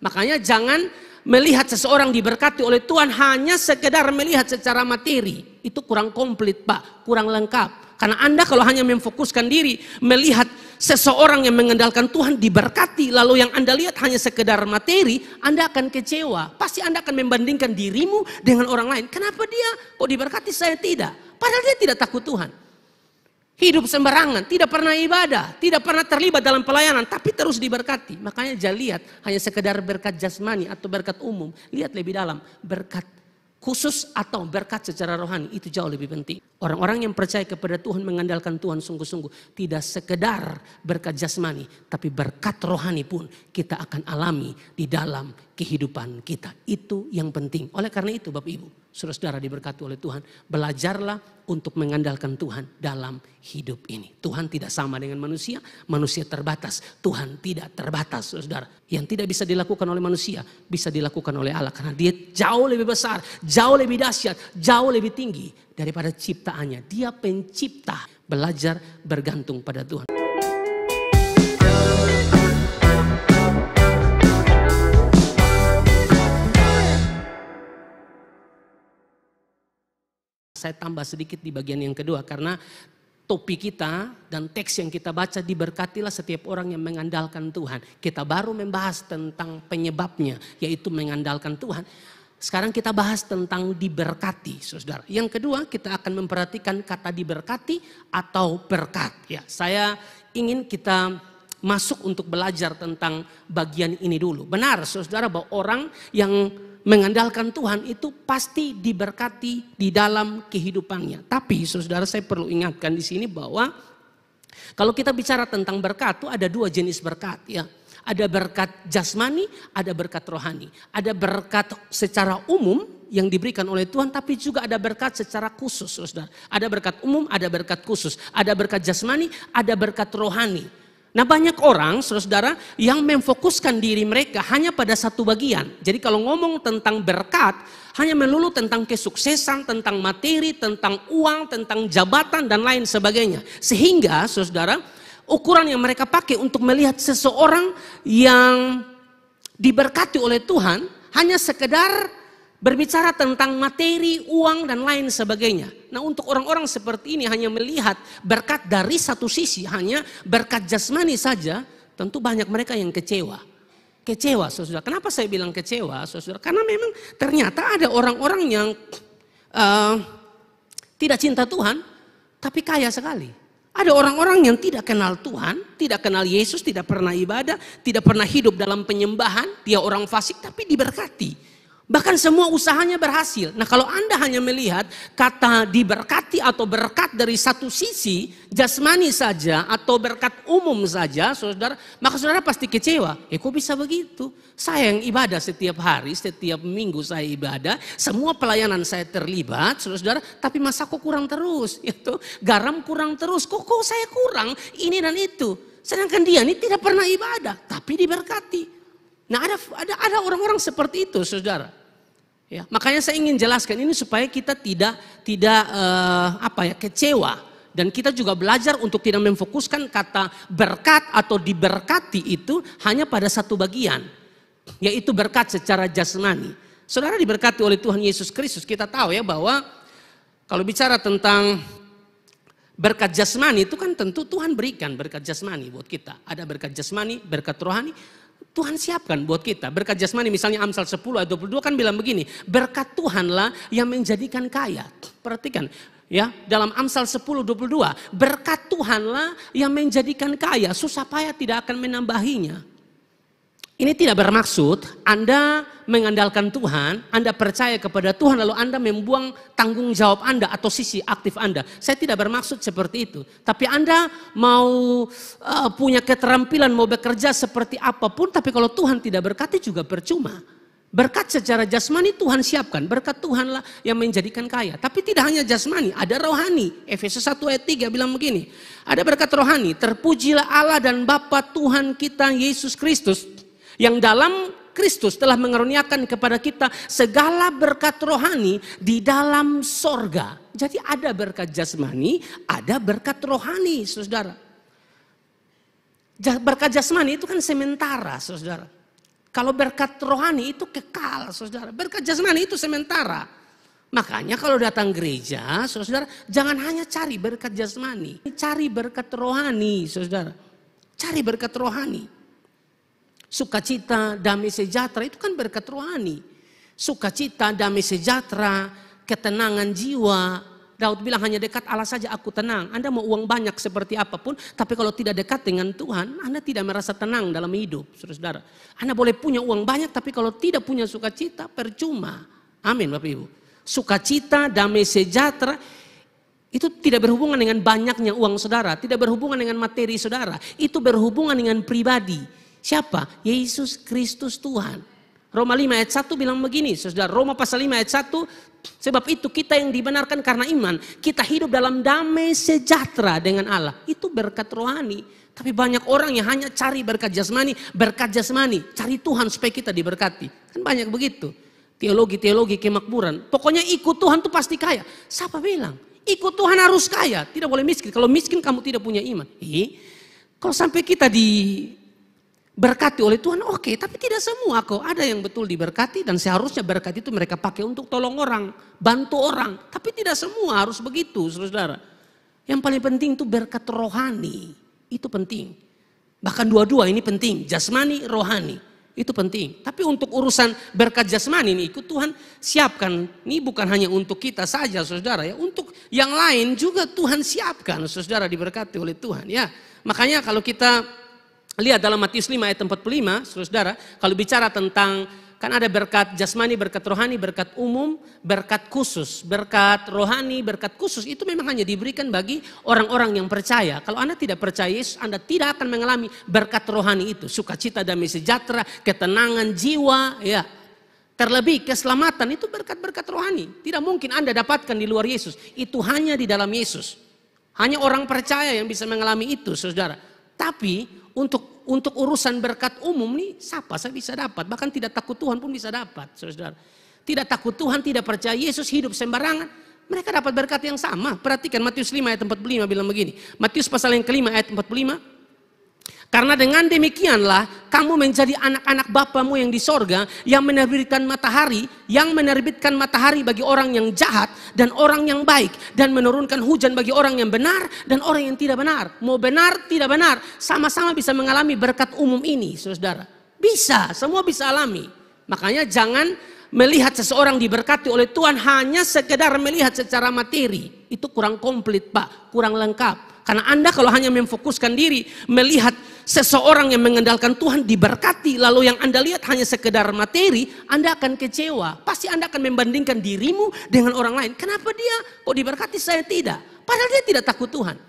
Makanya jangan melihat seseorang diberkati oleh Tuhan hanya sekedar melihat secara materi. Itu kurang komplit Pak, kurang lengkap. Karena Anda kalau hanya memfokuskan diri melihat seseorang yang mengandalkan Tuhan diberkati, lalu yang Anda lihat hanya sekedar materi, Anda akan kecewa. Pasti Anda akan membandingkan dirimu dengan orang lain. Kenapa dia kok diberkati, saya tidak? Padahal dia tidak takut Tuhan. Hidup sembarangan, tidak pernah ibadah, tidak pernah terlibat dalam pelayanan, tapi terus diberkati. Makanya jangan lihat hanya sekedar berkat jasmani atau berkat umum. Lihat lebih dalam, berkat khusus atau berkat secara rohani, itu jauh lebih penting. Orang-orang yang percaya kepada Tuhan, mengandalkan Tuhan sungguh-sungguh, tidak sekedar berkat jasmani, tapi berkat rohani pun kita akan alami di dalam kehidupan kita. Itu yang penting. Oleh karena itu Bapak Ibu, saudara-saudara diberkati oleh Tuhan, belajarlah untuk mengandalkan Tuhan dalam hidup ini. Tuhan tidak sama dengan manusia, manusia terbatas. Tuhan tidak terbatas, saudara. Yang tidak bisa dilakukan oleh manusia, bisa dilakukan oleh Allah. Karena dia jauh lebih besar, jauh lebih dahsyat, jauh lebih tinggi daripada ciptaannya. Dia pencipta. Belajar bergantung pada Tuhan. Saya tambah sedikit di bagian yang kedua karena topik kita dan teks yang kita baca, diberkatilah setiap orang yang mengandalkan Tuhan. Kita baru membahas tentang penyebabnya, yaitu mengandalkan Tuhan. Sekarang kita bahas tentang diberkati, saudara. Yang kedua kita akan memperhatikan kata diberkati atau berkat. Ya, saya ingin kita masuk untuk belajar tentang bagian ini dulu. Benar saudara bahwa orang yang mengandalkan Tuhan itu pasti diberkati di dalam kehidupannya. Tapi saudara, saya perlu ingatkan di sini bahwa kalau kita bicara tentang berkat itu ada dua jenis berkat ya. Ada berkat jasmani, ada berkat rohani. Ada berkat secara umum yang diberikan oleh Tuhan, tapi juga ada berkat secara khusus saudara. Ada berkat umum, ada berkat khusus. Ada berkat jasmani, ada berkat rohani. Nah banyak orang saudara yang memfokuskan diri mereka hanya pada satu bagian. Jadi kalau ngomong tentang berkat hanya melulu tentang kesuksesan, tentang materi, tentang uang, tentang jabatan dan lain sebagainya. Sehingga saudara ukuran yang mereka pakai untuk melihat seseorang yang diberkati oleh Tuhan hanya sekedar berbicara tentang materi, uang dan lain sebagainya. Nah untuk orang-orang seperti ini hanya melihat berkat dari satu sisi, hanya berkat jasmani saja, tentu banyak mereka yang kecewa. Kecewa saudara. Kenapa saya bilang kecewa saudara? Karena memang ternyata ada orang-orang yang tidak cinta Tuhan, tapi kaya sekali. Ada orang-orang yang tidak kenal Tuhan, tidak kenal Yesus, tidak pernah ibadah, tidak pernah hidup dalam penyembahan. Dia orang fasik tapi diberkati. Bahkan semua usahanya berhasil. Nah kalau Anda hanya melihat kata diberkati atau berkat dari satu sisi, jasmani saja atau berkat umum saja, saudara, maka saudara pasti kecewa. Kok bisa begitu? Saya yang ibadah setiap hari, setiap minggu saya ibadah, semua pelayanan saya terlibat, saudara, tapi masa kok kurang terus? Itu garam kurang terus, kok saya kurang ini dan itu. Sedangkan dia ini tidak pernah ibadah, tapi diberkati. Nah ada orang-orang seperti itu saudara. Ya, makanya saya ingin jelaskan ini supaya kita tidak kecewa. Dan kita juga belajar untuk tidak memfokuskan kata berkat atau diberkati itu hanya pada satu bagian. Yaitu berkat secara jasmani. Saudara diberkati oleh Tuhan Yesus Kristus, kita tahu ya bahwa kalau bicara tentang berkat jasmani itu kan tentu Tuhan berikan berkat jasmani buat kita. Ada berkat jasmani, berkat rohani. Tuhan siapkan buat kita. Berkat jasmani misalnya Amsal 10 ayat 22 kan bilang begini. Berkat Tuhanlah yang menjadikan kaya. Perhatikan ya, dalam Amsal 10:22. Berkat Tuhanlah yang menjadikan kaya. Susah payah tidak akan menambahinya. Ini tidak bermaksud Anda mengandalkan Tuhan, Anda percaya kepada Tuhan lalu Anda membuang tanggung jawab Anda atau sisi aktif Anda. Saya tidak bermaksud seperti itu. Tapi Anda mau punya keterampilan, mau bekerja seperti apapun, tapi kalau Tuhan tidak berkati juga percuma. Berkat secara jasmani Tuhan siapkan, berkat Tuhanlah yang menjadikan kaya. Tapi tidak hanya jasmani, ada rohani. Efesus 1 ayat 3 bilang begini. Ada berkat rohani, terpujilah Allah dan Bapa Tuhan kita Yesus Kristus, yang dalam Kristus telah mengaruniakan kepada kita segala berkat rohani di dalam sorga. Jadi ada berkat jasmani, ada berkat rohani saudara. Berkat jasmani itu kan sementara saudara. Kalau berkat rohani itu kekal, saudara. Berkat jasmani itu sementara. Makanya kalau datang gereja, saudara, jangan hanya cari berkat jasmani. Cari berkat rohani, saudara. Cari berkat rohani. Sukacita, damai sejahtera itu kan berkat rohani. Sukacita, damai sejahtera, ketenangan jiwa. Daud bilang hanya dekat Allah saja aku tenang. Anda mau uang banyak seperti apapun, tapi kalau tidak dekat dengan Tuhan, Anda tidak merasa tenang dalam hidup, saudara. Anda boleh punya uang banyak, tapi kalau tidak punya sukacita, percuma. Amin, Bapak Ibu. Sukacita, damai sejahtera, itu tidak berhubungan dengan banyaknya uang saudara, tidak berhubungan dengan materi saudara. Itu berhubungan dengan pribadi. Siapa? Yesus Kristus Tuhan. Roma 5 ayat 1 bilang begini, saudara. Roma pasal 5 ayat 1, sebab itu kita yang dibenarkan karena iman, kita hidup dalam damai sejahtera dengan Allah. Itu berkat rohani. Tapi banyak orang yang hanya cari berkat jasmani, cari Tuhan supaya kita diberkati. Kan banyak begitu. Teologi kemakmuran. Pokoknya ikut Tuhan tuh pasti kaya. Siapa bilang? Ikut Tuhan harus kaya, tidak boleh miskin. Kalau miskin kamu tidak punya iman. Kalau sampai kita diberkati oleh Tuhan, oke, tapi tidak semua kok. Ada yang betul diberkati dan seharusnya berkat itu mereka pakai untuk tolong orang, bantu orang. Tapi tidak semua harus begitu, saudara. Yang paling penting itu berkat rohani. Itu penting. Bahkan dua-dua ini penting, jasmani, rohani. Itu penting. Tapi untuk urusan berkat jasmani ini ikut Tuhan siapkan. Ini bukan hanya untuk kita saja, saudara ya. Untuk yang lain juga Tuhan siapkan, saudara, diberkati oleh Tuhan ya. Makanya kalau kita lihat dalam Matius 5 ayat 45, saudara, kalau bicara tentang, kan ada berkat jasmani, berkat rohani, berkat umum, berkat khusus. Berkat rohani, berkat khusus itu memang hanya diberikan bagi orang-orang yang percaya. Kalau Anda tidak percaya Yesus, Anda tidak akan mengalami berkat rohani itu. Sukacita, damai sejahtera, ketenangan jiwa, ya. Terlebih keselamatan itu berkat-berkat rohani. Tidak mungkin Anda dapatkan di luar Yesus. Itu hanya di dalam Yesus. Hanya orang percaya yang bisa mengalami itu, saudara. Tapi untuk urusan berkat umum nih, siapa saya bisa dapat? Bahkan tidak takut Tuhan pun bisa dapat, saudara. Tidak takut Tuhan, tidak percaya Yesus, hidup sembarangan. Mereka dapat berkat yang sama. Perhatikan Matius 5 ayat 45 bilang begini. Matius pasal yang kelima ayat 45. Karena dengan demikianlah kamu menjadi anak-anak Bapamu yang di sorga, yang menerbitkan matahari bagi orang yang jahat dan orang yang baik, dan menurunkan hujan bagi orang yang benar dan orang yang tidak benar. Mau benar tidak benar, sama-sama bisa mengalami berkat umum ini, saudara. Bisa, semua bisa alami. Makanya jangan melihat seseorang diberkati oleh Tuhan hanya sekedar melihat secara materi. Itu kurang komplit, Pak, kurang lengkap. Karena Anda kalau hanya memfokuskan diri melihat seseorang yang mengandalkan Tuhan diberkati, lalu yang Anda lihat hanya sekedar materi, Anda akan kecewa. Pasti Anda akan membandingkan dirimu dengan orang lain. Kenapa dia kok diberkati, saya tidak? Padahal dia tidak takut Tuhan.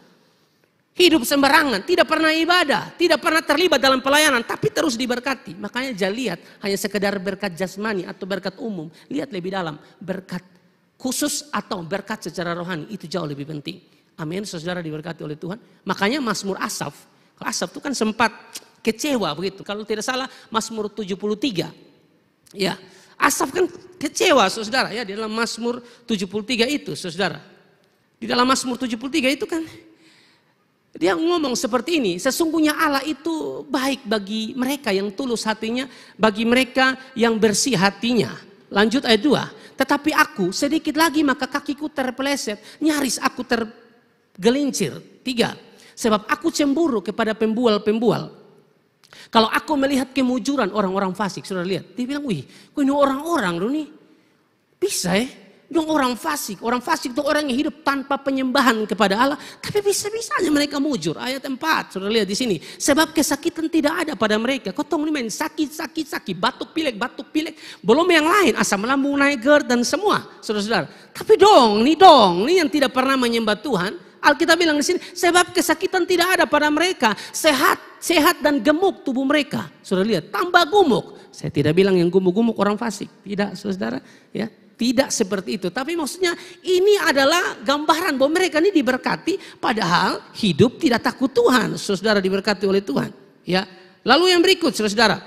Hidup sembarangan, tidak pernah ibadah, tidak pernah terlibat dalam pelayanan, tapi terus diberkati. Makanya jangan lihat hanya sekedar berkat jasmani atau berkat umum. Lihat lebih dalam, berkat khusus atau berkat secara rohani, itu jauh lebih penting. Amin, saudara, diberkati oleh Tuhan. Makanya Mazmur Asaf itu kan sempat kecewa begitu. Kalau tidak salah Mazmur 73. Ya, Asaf kan kecewa, saudara, ya, di dalam Mazmur 73 itu, saudara. Di dalam Mazmur 73 itu kan dia ngomong seperti ini, sesungguhnya Allah itu baik bagi mereka yang tulus hatinya, bagi mereka yang bersih hatinya. Lanjut ayat 2. Tetapi aku sedikit lagi maka kakiku terpeleset, nyaris aku tergelincir. 3. Sebab aku cemburu kepada pembual-pembual. Kalau aku melihat kemujuran orang-orang fasik, saudara lihat, dia bilang, wih, kok ini orang-orang loh nih. Bisa ya, dong orang fasik. Orang fasik itu orang yang hidup tanpa penyembahan kepada Allah, tapi bisa-bisanya mereka mujur. Ayat 4, saudara lihat di sini. Sebab kesakitan tidak ada pada mereka. Kotong ini main sakit, batuk pilek. Belum yang lain, asam lambung naik, GERD dan semua, saudara-saudara. Tapi dong, nih yang tidak pernah menyembah Tuhan. Alkitab bilang di sini, sebab kesakitan tidak ada pada mereka, sehat dan gemuk tubuh mereka. Saudara lihat, tambah gemuk. Saya tidak bilang yang gemuk-gemuk orang fasik, tidak, saudara, ya, tidak seperti itu. Tapi maksudnya ini adalah gambaran bahwa mereka ini diberkati, padahal hidup tidak takut Tuhan. Saudara, diberkati oleh Tuhan. Ya, lalu yang berikut, saudara.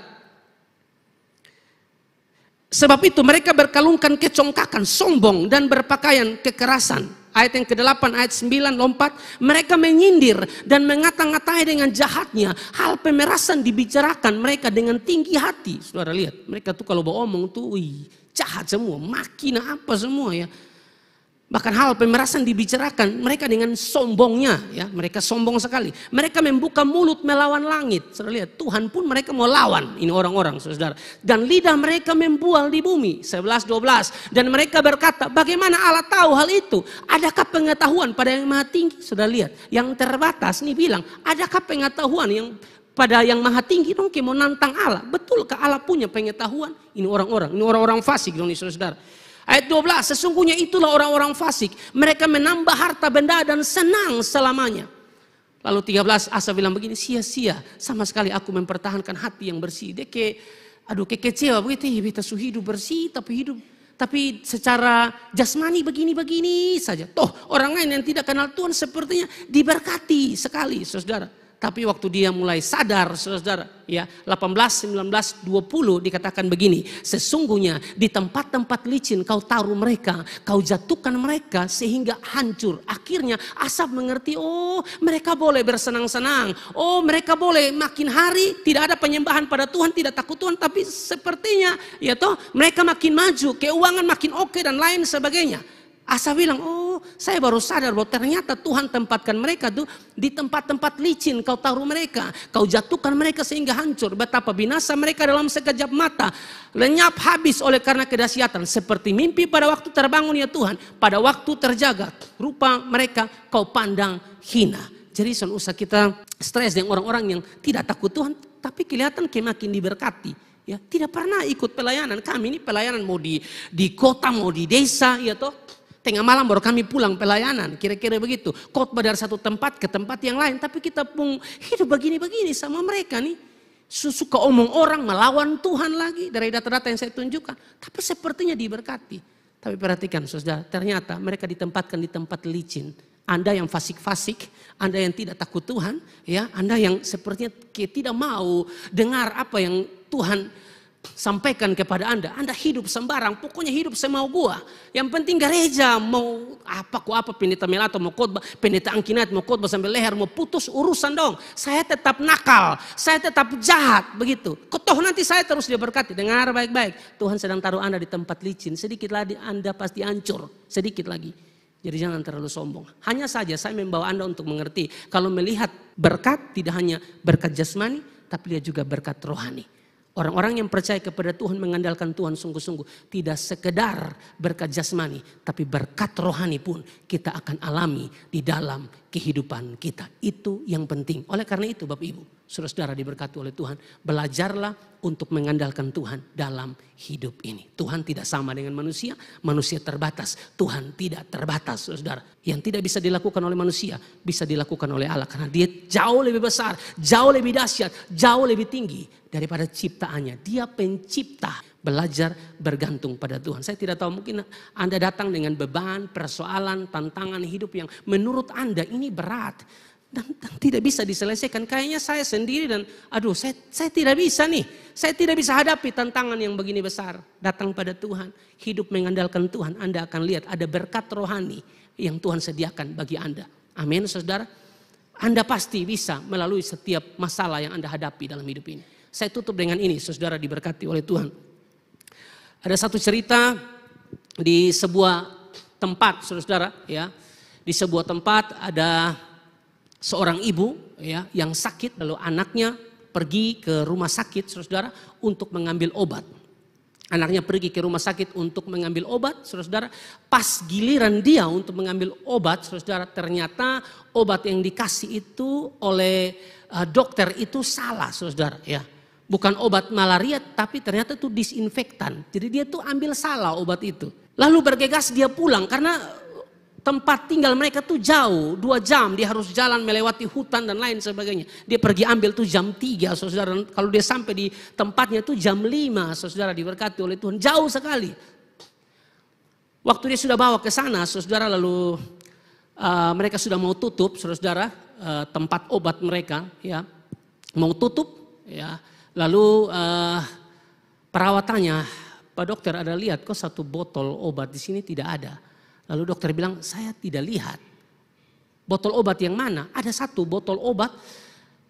Sebab itu mereka berkalungkan kecongkakan, sombong dan berpakaian kekerasan. Ayat yang ke-8, ayat 9 lompat. Mereka menyindir dan mengata-ngatai dengan jahatnya. Hal pemerasan dibicarakan mereka dengan tinggi hati. Saudara lihat, mereka tuh kalau beromong tuh jahat semua. Makina apa semua ya. Bahkan hal pemerasan dibicarakan mereka dengan sombongnya, ya, mereka sombong sekali. Mereka membuka mulut melawan langit. Saudara lihat, Tuhan pun mereka mau lawan ini orang-orang, saudara. Dan lidah mereka membual di bumi. 11-12. Dan mereka berkata, bagaimana Allah tahu hal itu? Adakah pengetahuan pada yang maha tinggi? Saudara lihat, yang terbatas nih bilang, adakah pengetahuan yang pada yang maha tinggi? Dong mau nantang Allah. Betulkah Allah punya pengetahuan? Ini orang-orang fasik dong nih, saudara. Ayat 12, sesungguhnya itulah orang-orang fasik. Mereka menambah harta benda dan senang selamanya. Lalu 13, Asa bilang begini, sia-sia sama sekali aku mempertahankan hati yang bersih. Dia kecewa begitu, kita hidup bersih tapi secara jasmani begini-begini saja. Toh orang lain yang tidak kenal Tuhan sepertinya diberkati sekali, saudara. Tapi waktu dia mulai sadar, saudara, ya 18, 19, 20 dikatakan begini. Sesungguhnya di tempat-tempat licin kau taruh mereka, kau jatuhkan mereka sehingga hancur. Akhirnya Asaf mengerti, oh mereka boleh bersenang-senang. Oh mereka boleh makin hari tidak ada penyembahan pada Tuhan, tidak takut Tuhan. Tapi sepertinya ya toh mereka makin maju, keuangan makin oke dan lain sebagainya. Asa bilang, oh saya baru sadar bahwa ternyata Tuhan tempatkan mereka tuh di tempat-tempat licin. Kau taruh mereka, kau jatuhkan mereka sehingga hancur. Betapa binasa mereka dalam sekejap mata. Lenyap habis oleh karena kedahsyatan. Seperti mimpi pada waktu terbangun ya Tuhan. Pada waktu terjaga, rupa mereka kau pandang hina. Jadi usah kita stres dengan orang-orang yang tidak takut Tuhan. Tapi kelihatan makin diberkati. Ya, tidak pernah ikut pelayanan. Kami ini pelayanan mau di kota, mau di desa, ya toh. Tengah malam baru kami pulang pelayanan, kira-kira begitu. Khotbah dari satu tempat ke tempat yang lain. Tapi kita pun hidup begini-begini sama mereka nih. Suka omong orang, melawan Tuhan lagi. Dari data-data yang saya tunjukkan. Tapi sepertinya diberkati. Tapi perhatikan saudara, ternyata mereka ditempatkan di tempat licin. Anda yang fasik-fasik, Anda yang tidak takut Tuhan. Ya, Anda yang sepertinya tidak mau dengar apa yang Tuhan sampaikan kepada Anda hidup sembarang, pokoknya hidup semau gua. Yang penting gereja mau apa pendeta Melato mau khotbah, pendeta Angkinat mau khotbah sampai leher mau putus, urusan dong. Saya tetap nakal, saya tetap jahat begitu. Toh nanti saya terus diberkati. Dengar baik-baik, Tuhan sedang taruh Anda di tempat licin. Sedikit lagi Anda pasti hancur, sedikit lagi. Jadi jangan terlalu sombong. Hanya saja saya membawa Anda untuk mengerti, kalau melihat berkat tidak hanya berkat jasmani, tapi dia juga berkat rohani. Orang-orang yang percaya kepada Tuhan, mengandalkan Tuhan sungguh-sungguh. Tidak sekedar berkat jasmani, tapi berkat rohani pun kita akan alami di dalam kehidupan kita. Itu yang penting. Oleh karena itu Bapak Ibu, saudara-saudara diberkati oleh Tuhan, belajarlah untuk mengandalkan Tuhan dalam hidup ini. Tuhan tidak sama dengan manusia, manusia terbatas. Tuhan tidak terbatas, saudara. Yang tidak bisa dilakukan oleh manusia, bisa dilakukan oleh Allah. Karena dia jauh lebih besar, jauh lebih dahsyat, jauh lebih tinggi daripada ciptaannya. Dia pencipta. Belajar bergantung pada Tuhan. Saya tidak tahu, mungkin Anda datang dengan beban, persoalan, tantangan hidup yang menurut Anda ini berat. Dan tidak bisa diselesaikan. Kayaknya saya sendiri dan saya tidak bisa nih. Saya tidak bisa hadapi tantangan yang begini besar. Datang pada Tuhan, hidup mengandalkan Tuhan. Anda akan lihat ada berkat rohani yang Tuhan sediakan bagi Anda. Amin saudara. Anda pasti bisa melalui setiap masalah yang Anda hadapi dalam hidup ini. Saya tutup dengan ini, saudara diberkati oleh Tuhan. Ada satu cerita di sebuah tempat, saudara, ya. Di sebuah tempat ada seorang ibu, ya, yang sakit, lalu anaknya pergi ke rumah sakit, saudara, untuk mengambil obat. Anaknya pergi ke rumah sakit untuk mengambil obat, saudara. Pas giliran dia untuk mengambil obat, saudara, ternyata obat yang dikasih itu oleh dokter itu salah, saudara, ya. Bukan obat malaria, tapi ternyata itu disinfektan. Jadi dia tuh ambil salah obat itu. Lalu bergegas dia pulang karena tempat tinggal mereka tuh jauh, 2 jam dia harus jalan melewati hutan dan lain sebagainya. Dia pergi ambil tuh jam 3, saudara. Kalau dia sampai di tempatnya tuh jam 5, saudara, diberkati oleh Tuhan. Jauh sekali. Waktu dia sudah bawa ke sana, saudara, lalu mereka sudah mau tutup, saudara, tempat obat mereka, ya, mau tutup, ya. Lalu perawatannya, Pak dokter, ada lihat kok 1 botol obat di sini tidak ada. Lalu dokter bilang, saya tidak lihat. Botol obat yang mana? Ada satu botol obat,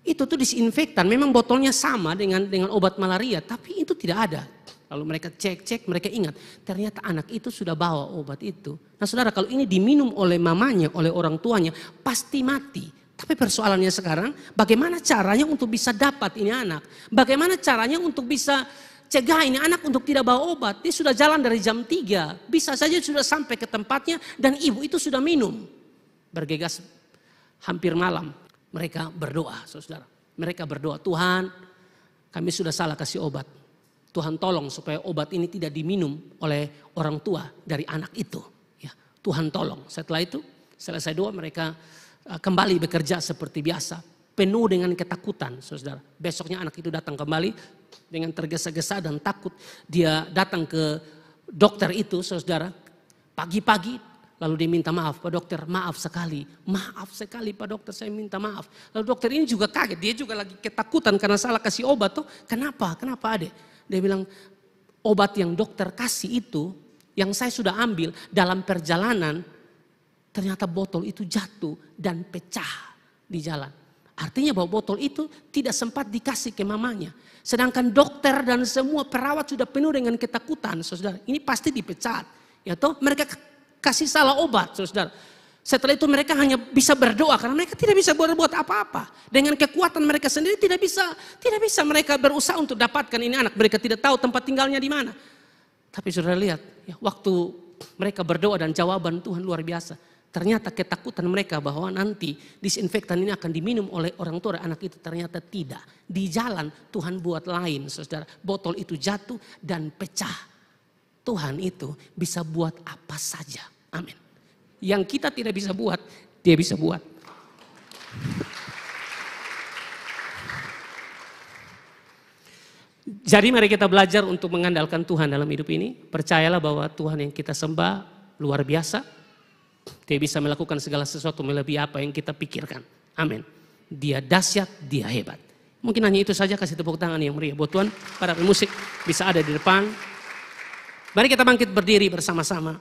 itu tuh disinfektan. Memang botolnya sama dengan obat malaria, tapi itu tidak ada. Lalu mereka cek, mereka ingat, ternyata anak itu sudah bawa obat itu. Nah saudara, kalau ini diminum oleh mamanya, oleh orang tuanya, pasti mati. Tapi persoalannya sekarang, bagaimana caranya untuk bisa dapat ini anak? Bagaimana caranya untuk bisa cegah ini anak untuk tidak bawa obat? Dia sudah jalan dari jam 3, bisa saja sudah sampai ke tempatnya dan ibu itu sudah minum. Bergegas hampir malam, mereka berdoa, saudara. Mereka berdoa, Tuhan kami sudah salah kasih obat. Tuhan tolong supaya obat ini tidak diminum oleh orang tua dari anak itu. Ya, Tuhan tolong. Setelah itu selesai doa mereka kembali bekerja seperti biasa. Penuh dengan ketakutan saudara. Besoknya anak itu datang kembali dengan tergesa-gesa dan takut. Dia datang ke dokter itu saudara. Pagi-pagi lalu dia minta maaf. Pak dokter maaf sekali Pak dokter saya minta maaf. Lalu dokter ini juga kaget. Dia juga lagi ketakutan karena salah kasih obat. Tuh. Kenapa adek? Dia bilang obat yang dokter kasih itu yang saya sudah ambil dalam perjalanan ternyata botol itu jatuh dan pecah di jalan. Artinya bahwa botol itu tidak sempat dikasih ke mamanya. Sedangkan dokter dan semua perawat sudah penuh dengan ketakutan saudara. Ini pasti dipecat. Ya toh mereka kasih salah obat saudara. Setelah itu mereka hanya bisa berdoa karena mereka tidak bisa berbuat apa-apa. Dengan kekuatan mereka sendiri tidak bisa mereka berusaha untuk dapatkan ini anak. Mereka tidak tahu tempat tinggalnya di mana. Tapi saudara lihat, ya, waktu mereka berdoa dan jawaban Tuhan luar biasa. Ternyata ketakutan mereka bahwa nanti disinfektan ini akan diminum oleh orang tua anak itu ternyata tidak. Di jalan Tuhan buat lain saudara. Botol itu jatuh dan pecah. Tuhan itu bisa buat apa saja. Amin. Yang kita tidak bisa buat, dia bisa buat. Jadi mari kita belajar untuk mengandalkan Tuhan dalam hidup ini. Percayalah bahwa Tuhan yang kita sembah luar biasa. Dia bisa melakukan segala sesuatu melebihi apa yang kita pikirkan. Amin. Dia dahsyat, dia hebat. Mungkin hanya itu saja, kasih tepuk tangan yang meriah buat Tuhan. Para pemusik bisa ada di depan. Mari kita bangkit berdiri bersama-sama.